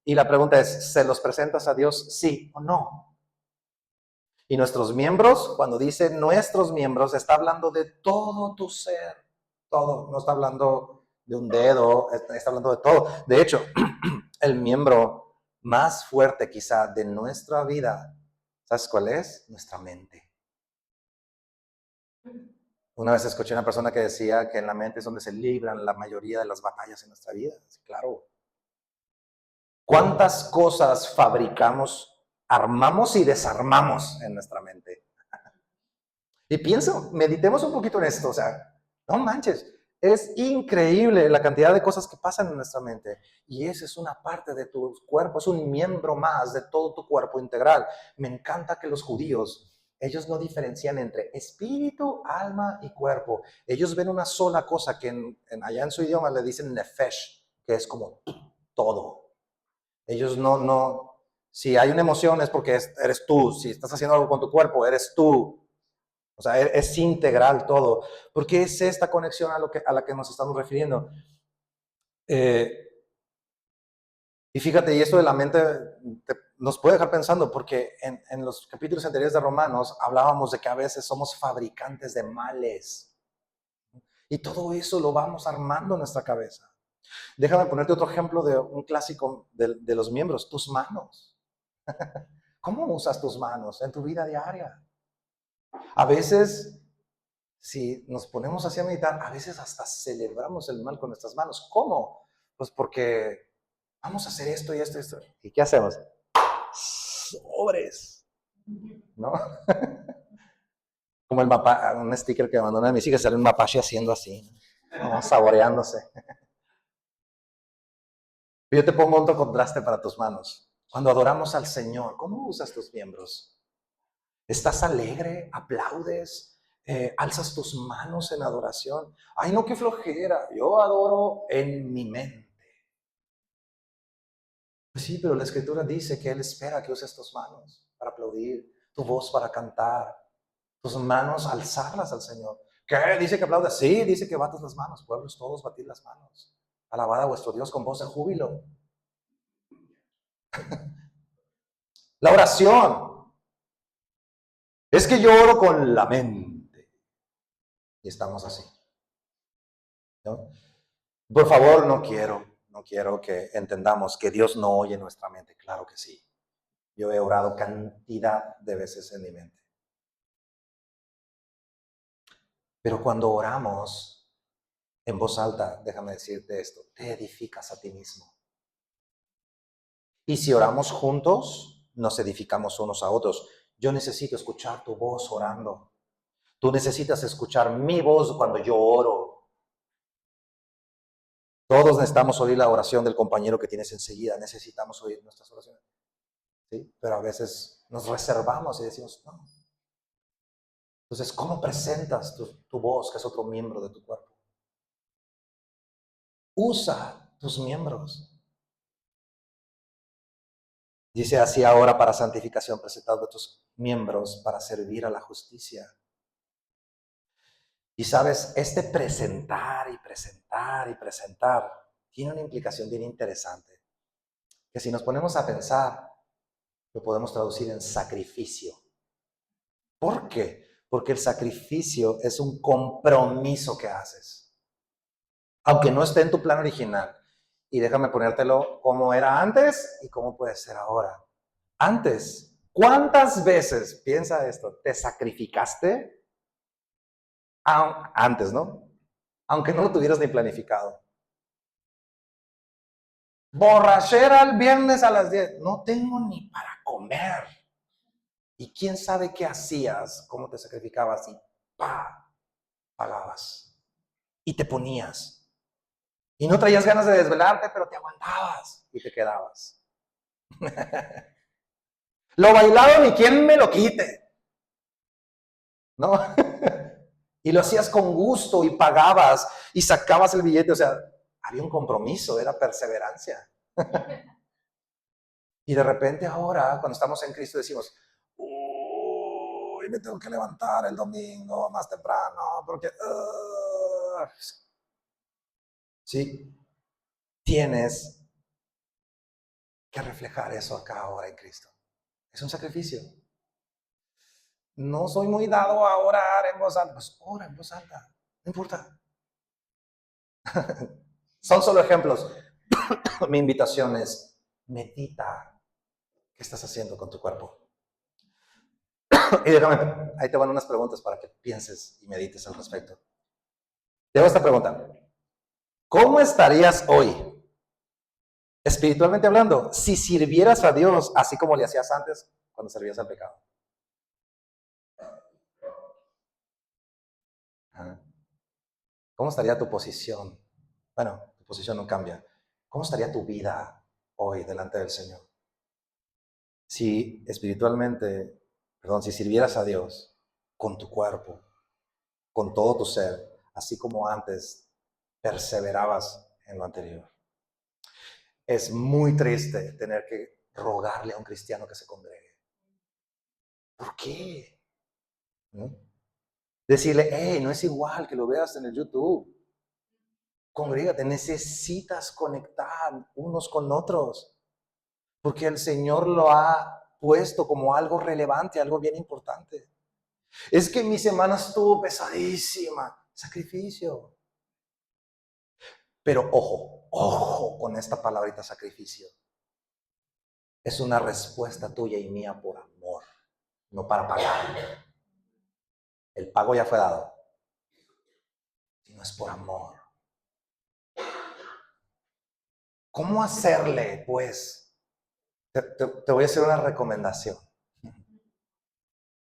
Y la pregunta es, ¿se los presentas a Dios, sí o no? Y nuestros miembros, cuando dice nuestros miembros, está hablando de todo tu ser, todo, no está hablando de un dedo, está hablando de todo. De hecho, el miembro más fuerte quizá de nuestra vida, ¿sabes cuál es? Nuestra mente. Una vez escuché a una persona que decía que en la mente es donde se libran la mayoría de las batallas en nuestra vida. Sí, claro. ¿Cuántas cosas fabricamos, armamos y desarmamos en nuestra mente? Y pienso, meditemos un poquito en esto, o sea, no manches, es increíble la cantidad de cosas que pasan en nuestra mente. Y esa es una parte de tu cuerpo, es un miembro más de todo tu cuerpo integral. Me encanta que los judíos, ellos no diferencian entre espíritu, alma y cuerpo. Ellos ven una sola cosa que allá en su idioma le dicen nefesh, que es como todo. Ellos si hay una emoción es porque eres tú, si estás haciendo algo con tu cuerpo, eres tú. O sea, es integral todo. Porque es esta conexión a la que nos estamos refiriendo. Y fíjate, y esto de la mente nos puede dejar pensando, porque en los capítulos anteriores de Romanos hablábamos de que a veces somos fabricantes de males. Y todo eso lo vamos armando en nuestra cabeza. Déjame ponerte otro ejemplo de un clásico de los miembros, tus manos. ¿Cómo usas tus manos en tu vida diaria? A veces, si nos ponemos así a meditar, a veces hasta celebramos el mal con nuestras manos. ¿Cómo? Pues porque vamos a hacer esto y esto y esto. ¿Y qué hacemos? Sobres, ¿no? Como el mapa, un sticker que mandó una de mis hijas, sale un mapache haciendo así, ¿no? Saboreándose. Yo te pongo otro contraste para tus manos. Cuando adoramos al Señor, ¿cómo usas tus miembros? ¿Estás alegre? ¿Aplaudes? ¿Alzas tus manos en adoración? Ay, no, qué flojera. Yo adoro en mi mente. Pues sí, pero la Escritura dice que Él espera que uses tus manos para aplaudir, tu voz para cantar, tus manos alzarlas al Señor. ¿Qué? ¿Dice que aplaudas? Sí, dice que batas las manos. Pueblos todos, batid las manos. Alabad a vuestro Dios con voz de júbilo. La oración. Es que yo oro con la mente. Y estamos así, ¿no? Por favor, no quiero que entendamos que Dios no oye nuestra mente. Claro que sí. Yo he orado cantidad de veces en mi mente. Pero cuando oramos en voz alta, déjame decirte esto, te edificas a ti mismo. Y si oramos juntos, nos edificamos unos a otros. Yo necesito escuchar tu voz orando. Tú necesitas escuchar mi voz cuando yo oro. Todos necesitamos oír la oración del compañero que tienes enseguida. Necesitamos oír nuestras oraciones. ¿Sí? Pero a veces nos reservamos y decimos, no. Entonces, ¿cómo presentas tu voz, que es otro miembro de tu cuerpo? Usa tus miembros. Dice así ahora para santificación, presentad tus miembros para servir a la justicia. Y sabes, este presentar y presentar y presentar tiene una implicación bien interesante, que si nos ponemos a pensar, lo podemos traducir en sacrificio. ¿Por qué? Porque el sacrificio es un compromiso que haces, aunque no esté en tu plan original. Y déjame ponértelo como era antes y cómo puede ser ahora. Antes, ¿cuántas veces, piensa esto, te sacrificaste? Antes, ¿no? Aunque no lo tuvieras ni planificado. Borrachera el viernes a las 10. No tengo ni para comer. Y quién sabe qué hacías, cómo te sacrificabas y pagabas. Y te ponías. Y no traías ganas de desvelarte, pero te aguantabas y te quedabas. Lo bailado ni quien me lo quite. ¿No? Y lo hacías con gusto y pagabas y sacabas el billete. O sea, había un compromiso, era perseverancia. Y de repente ahora, cuando estamos en Cristo, decimos, uy, me tengo que levantar el domingo más temprano, porque... sí, tienes que reflejar eso acá ahora en Cristo. Es un sacrificio. No soy muy dado a orar en voz alta. Pues ora en voz alta, no importa. Son solo ejemplos. Mi invitación es, medita qué estás haciendo con tu cuerpo. Y déjame, ahí te van unas preguntas para que pienses y medites al respecto. Te hago esta pregunta. ¿Cómo estarías hoy, espiritualmente hablando, si sirvieras a Dios así como le hacías antes cuando servías al pecado? ¿Cómo estaría tu posición? Bueno, tu posición no cambia. ¿Cómo estaría tu vida hoy delante del Señor? Si espiritualmente, si sirvieras a Dios con tu cuerpo, con todo tu ser, así como antes perseverabas en lo anterior. Es muy triste tener que rogarle a un cristiano que se congregue. ¿Por qué? ¿No? Decirle, hey, no es igual que lo veas en el YouTube. Congrégate, necesitas conectar unos con otros, porque el Señor lo ha puesto como algo relevante, algo bien importante. Es que mi semana estuvo pesadísima, sacrificio. Pero ojo, ojo con esta palabrita sacrificio, es una respuesta tuya y mía por amor, no para pagar. El pago ya fue dado, sino es por amor. ¿Cómo hacerle, pues? Te voy a hacer una recomendación.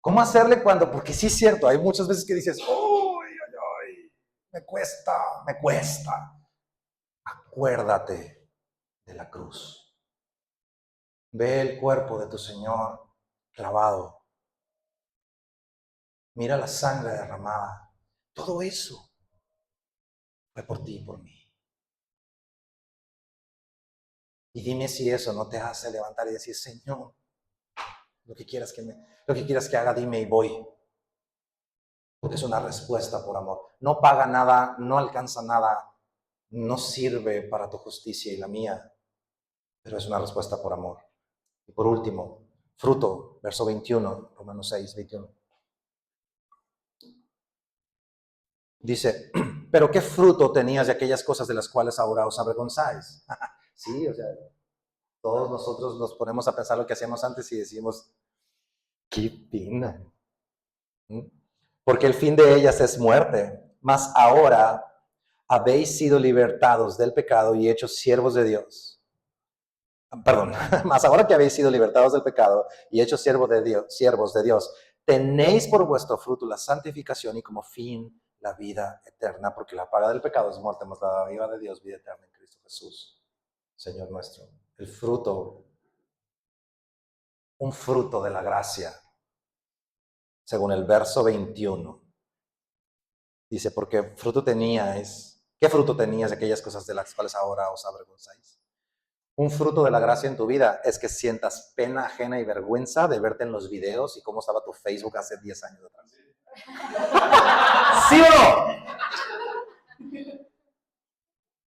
¿Cómo hacerle cuando? Porque sí es cierto, hay muchas veces que dices, ¡uy, ay, ay! Me cuesta, me cuesta. Acuérdate de la cruz. Ve el cuerpo de tu Señor clavado. Mira la sangre derramada. Todo eso fue por ti y por mí. Y dime si eso no te hace levantar y decir, Señor, lo que quieras que haga, dime y voy. Porque es una respuesta por amor. No paga nada, no alcanza nada, no sirve para tu justicia y la mía, pero es una respuesta por amor. Y por último, fruto, verso 21, Romanos 6, 21. Dice, pero ¿qué fruto tenías de aquellas cosas de las cuales ahora os avergonzáis? Sí, o sea, todos nosotros nos ponemos a pensar lo que hacíamos antes y decimos, qué pena. Porque el fin de ellas es muerte, mas ahora habéis sido libertados del pecado y hechos siervos de Dios. Perdón, mas ahora que habéis sido libertados del pecado y hechos siervos de Dios, tenéis por vuestro fruto la santificación y como fin la vida eterna, porque la paga del pecado es muerte, mas la vida de Dios, vida eterna en Cristo Jesús, Señor nuestro. El fruto, un fruto de la gracia, según el verso 21. Dice, porque fruto teníais, ¿qué fruto tenías de aquellas cosas de las cuales ahora os avergonzáis? Un fruto de la gracia en tu vida es que sientas pena ajena y vergüenza de verte en los videos y cómo estaba tu Facebook hace 10 años atrás. ¿Sí o no?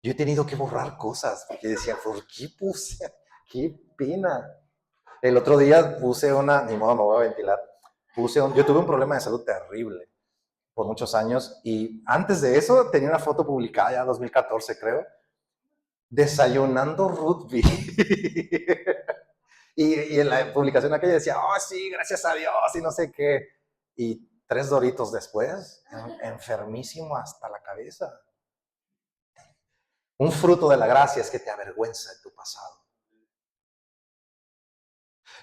Yo he tenido que borrar cosas porque decía, ¿por qué puse? ¡Qué pena! El otro día puse una, ni modo, me voy a ventilar. Yo tuve un problema de salud terrible por muchos años y antes de eso tenía una foto publicada ya 2014 creo, desayunando rugby. y en la publicación aquella decía, oh sí, gracias a Dios y no sé qué. Y 3 Doritos después, enfermísimo hasta la cabeza. Un fruto de la gracia es que te avergüenza de tu pasado.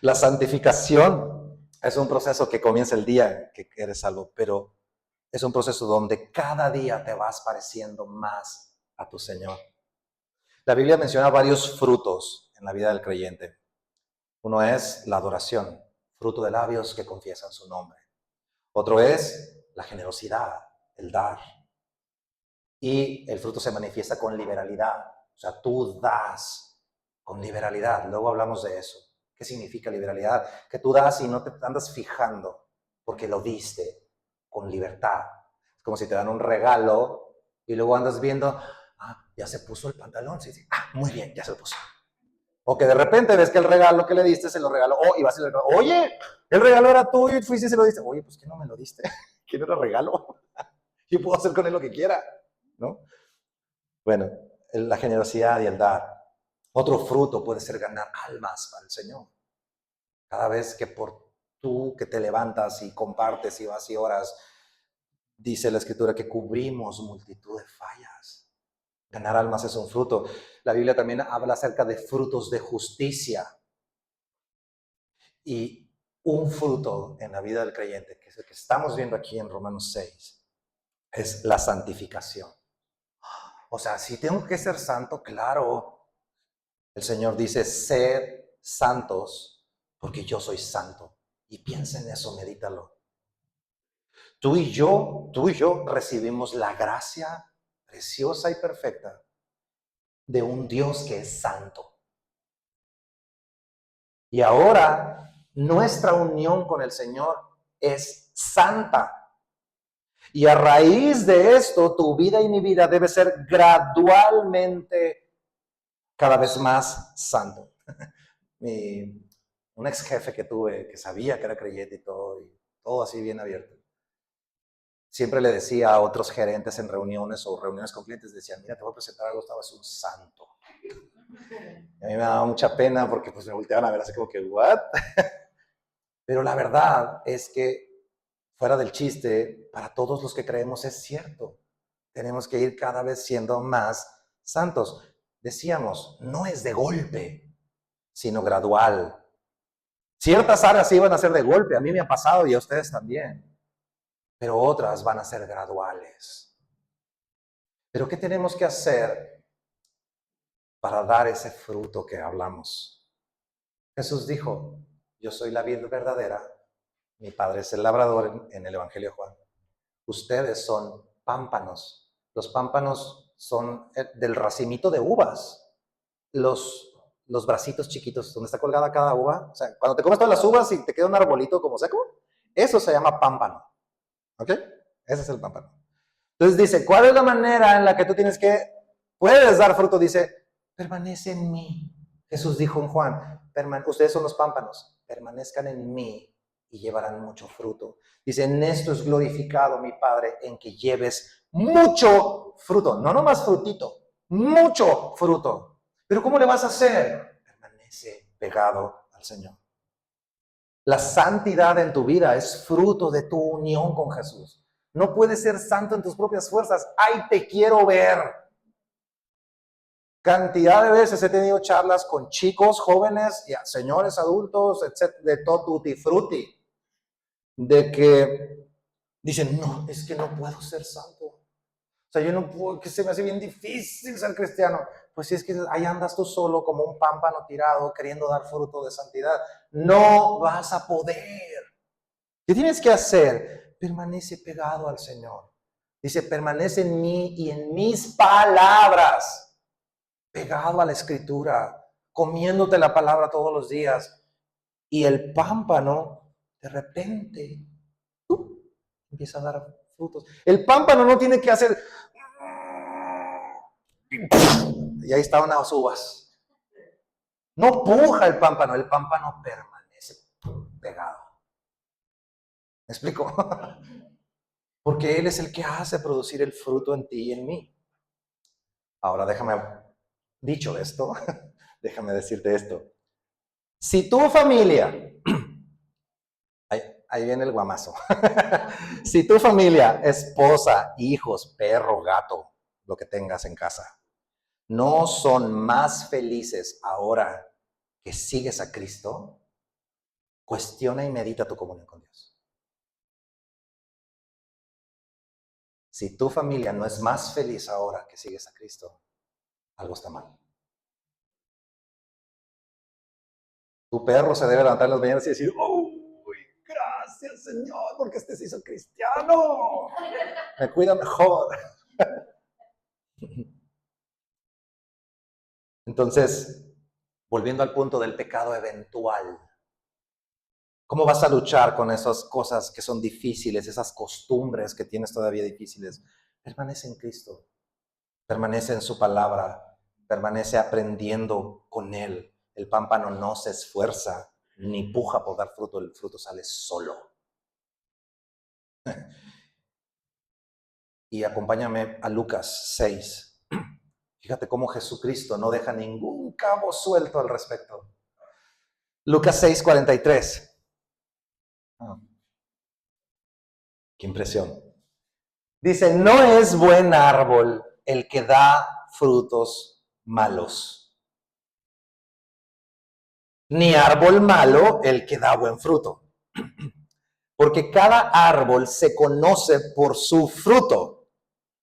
La santificación es un proceso que comienza el día que eres salvo, pero es un proceso donde cada día te vas pareciendo más a tu Señor. La Biblia menciona varios frutos en la vida del creyente. Uno es la adoración, fruto de labios que confiesan su nombre. Otro es la generosidad, el dar. Y el fruto se manifiesta con liberalidad. O sea, tú das con liberalidad. Luego hablamos de eso. ¿Qué significa liberalidad? Que tú das y no te andas fijando porque lo diste con libertad. Es como si te dan un regalo y luego andas viendo, ya se puso el pantalón. Sí, sí. Muy bien, ya se lo puso. O que de repente ves que el regalo que le diste se lo regaló. Y vas y le regaló, oye, el regalo era tuyo y fuiste y se lo diste. Oye, pues ¿qué no me lo diste? ¿Qué no era regalo? Yo puedo hacer con él lo que quiera, ¿no? Bueno, la generosidad y el dar. Otro fruto puede ser ganar almas para el Señor. Cada vez que por tú que te levantas y compartes y vas y oras, dice la Escritura que cubrimos multitud de fallas. Ganar almas es un fruto. La Biblia también habla acerca de frutos de justicia. Y un fruto en la vida del creyente, que es el que estamos viendo aquí en Romanos 6, es la santificación. O sea, si tengo que ser santo, claro. El Señor dice, sed santos, porque yo soy santo. Y piensa en eso, medítalo. Tú y yo recibimos la gracia preciosa y perfecta de un Dios que es santo. Y ahora nuestra unión con el Señor es santa. Y a raíz de esto, tu vida y mi vida debe ser gradualmente cada vez más santo. Un ex jefe que tuve, que sabía que era creyente y todo así bien abierto, siempre le decía a otros gerentes en reuniones o reuniones con clientes, decía, mira, te voy a presentar a Gustavo, es un santo. Y a mí me daba mucha pena porque pues me volteaban a ver así como que, ¿what? Pero la verdad es que, fuera del chiste, para todos los que creemos es cierto. Tenemos que ir cada vez siendo más santos. Decíamos, no es de golpe, sino gradual. Ciertas áreas iban a ser de golpe, a mí me ha pasado y a ustedes también, pero otras van a ser graduales. Pero ¿qué tenemos que hacer para dar ese fruto que hablamos? Jesús dijo, yo soy la vid verdadera, mi padre es el labrador en el Evangelio de Juan. Ustedes son pámpanos. Los pámpanos son del racimito de uvas. Los bracitos chiquitos donde está colgada cada uva. O sea, cuando te comes todas las uvas y te queda un arbolito como seco, eso se llama pámpano. ¿Ok? Ese es el pámpano. Entonces dice, ¿cuál es la manera en la que tú puedes dar fruto? Dice, permanece en mí. Jesús dijo en Juan, ustedes son los pámpanos, permanezcan en mí y llevarán mucho fruto. Dice, en esto es glorificado mi Padre, en que lleves mucho fruto, no nomás frutito, mucho fruto. Pero ¿cómo le vas a hacer? Permanece pegado al Señor. La santidad en tu vida es fruto de tu unión con Jesús. No puedes ser santo en tus propias fuerzas. ¡Ay, te quiero ver! Cantidad de veces he tenido charlas con chicos, jóvenes, y señores adultos, etcétera, de todo tutti frutti, de que dicen, no, es que no puedo ser santo. O sea, yo no puedo, que se me hace bien difícil ser cristiano. Pues si es que ahí andas tú solo como un pámpano tirado queriendo dar fruto de santidad. No vas a poder. ¿Qué tienes que hacer? Permanece pegado al Señor. Dice, permanece en mí y en mis palabras. Pegado a la escritura, comiéndote la palabra todos los días. Y el pámpano, de repente, empieza a dar frutos. El pámpano no tiene que hacer... Y ahí estaban las uvas. No puja el pámpano permanece pegado. ¿Me explico? Porque Él es el que hace producir el fruto en ti y en mí. Ahora dicho esto, déjame decirte esto. Si tu familia, ahí viene el guamazo. Si tu familia, esposa, hijos, perro, gato, lo que tengas en casa, no son más felices ahora que sigues a Cristo, cuestiona y medita tu comunión con Dios. Si tu familia no es más feliz ahora que sigues a Cristo, algo está mal. Tu perro se debe levantar en las mañanas y decir, ¡uy, gracias Señor, porque se hizo cristiano! Me cuida mejor. Entonces, volviendo al punto del pecado eventual, ¿cómo vas a luchar con esas cosas que son difíciles, esas costumbres que tienes todavía difíciles? Permanece en Cristo, permanece en su palabra, permanece aprendiendo con Él. El pámpano no se esfuerza ni puja por dar fruto, el fruto sale solo. Y acompáñame a Lucas 6. Fíjate cómo Jesucristo no deja ningún cabo suelto al respecto. Lucas 6:43. Qué impresión. Dice, no es buen árbol el que da frutos malos, ni árbol malo el que da buen fruto. Porque cada árbol se conoce por su fruto.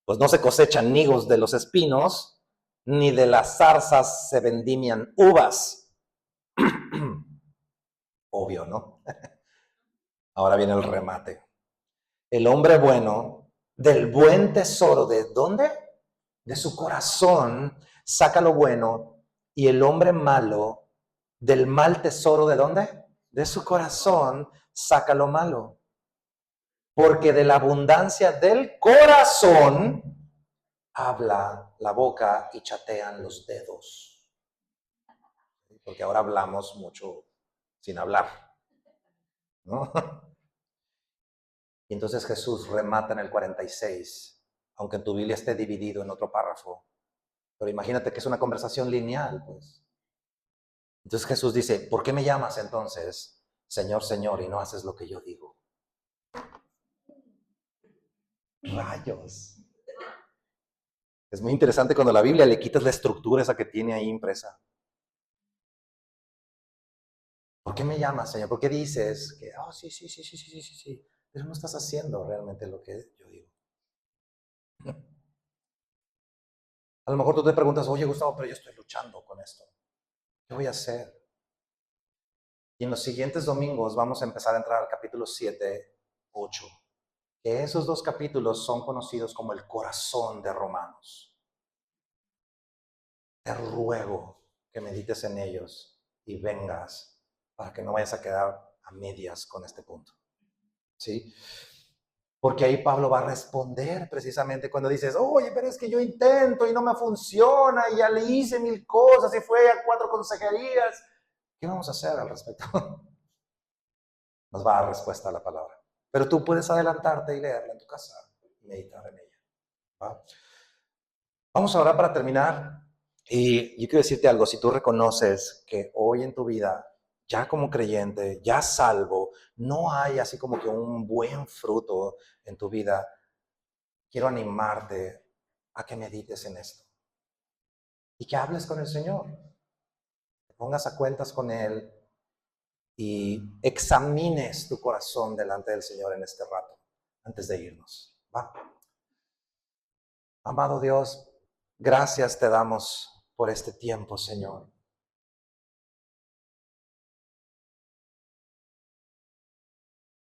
Pues no se cosechan higos de los espinos, ni de las zarzas se vendimian uvas. Obvio, ¿no? Ahora viene el remate. El hombre bueno, del buen tesoro, ¿de dónde? De su corazón, saca lo bueno, y el hombre malo, del mal tesoro, ¿de dónde? De su corazón, saca lo malo. Porque de la abundancia del corazón habla la boca y chatean los dedos. Porque ahora hablamos mucho sin hablar, ¿no? Y entonces Jesús remata en el 46, aunque en tu Biblia esté dividido en otro párrafo. Pero imagínate que es una conversación lineal, pues. Entonces Jesús dice, ¿por qué me llamas entonces, Señor, Señor, y no haces lo que yo digo? Rayos. Es muy interesante cuando la Biblia le quitas la estructura esa que tiene ahí impresa. ¿Por qué me llamas, Señor? ¿Por qué dices que, oh, sí, sí, sí, sí, sí, sí, sí, sí, pero no estás haciendo realmente lo que yo digo? A lo mejor tú te preguntas, oye, Gustavo, pero yo estoy luchando con esto. ¿Qué voy a hacer? Y en los siguientes domingos vamos a empezar a entrar al capítulo 7, 8. Que esos dos capítulos son conocidos como el corazón de Romanos. Te ruego que medites en ellos y vengas para que no vayas a quedar a medias con este punto. ¿Sí? Porque ahí Pablo va a responder precisamente cuando dices, oye, pero es que yo intento y no me funciona y ya le hice 1000 cosas y fue a 4 consejerías. ¿Qué vamos a hacer al respecto? Nos va a dar respuesta a la palabra. Pero tú puedes adelantarte y leerla en tu casa y meditar en ella. ¿Va? Vamos ahora para terminar. Y yo quiero decirte algo, si tú reconoces que hoy en tu vida, ya como creyente, ya salvo, no hay así como que un buen fruto en tu vida, quiero animarte a que medites en esto y que hables con el Señor, te pongas a cuentas con Él y examines tu corazón delante del Señor en este rato, antes de irnos. ¿Va? Amado Dios, gracias te damos por este tiempo, Señor.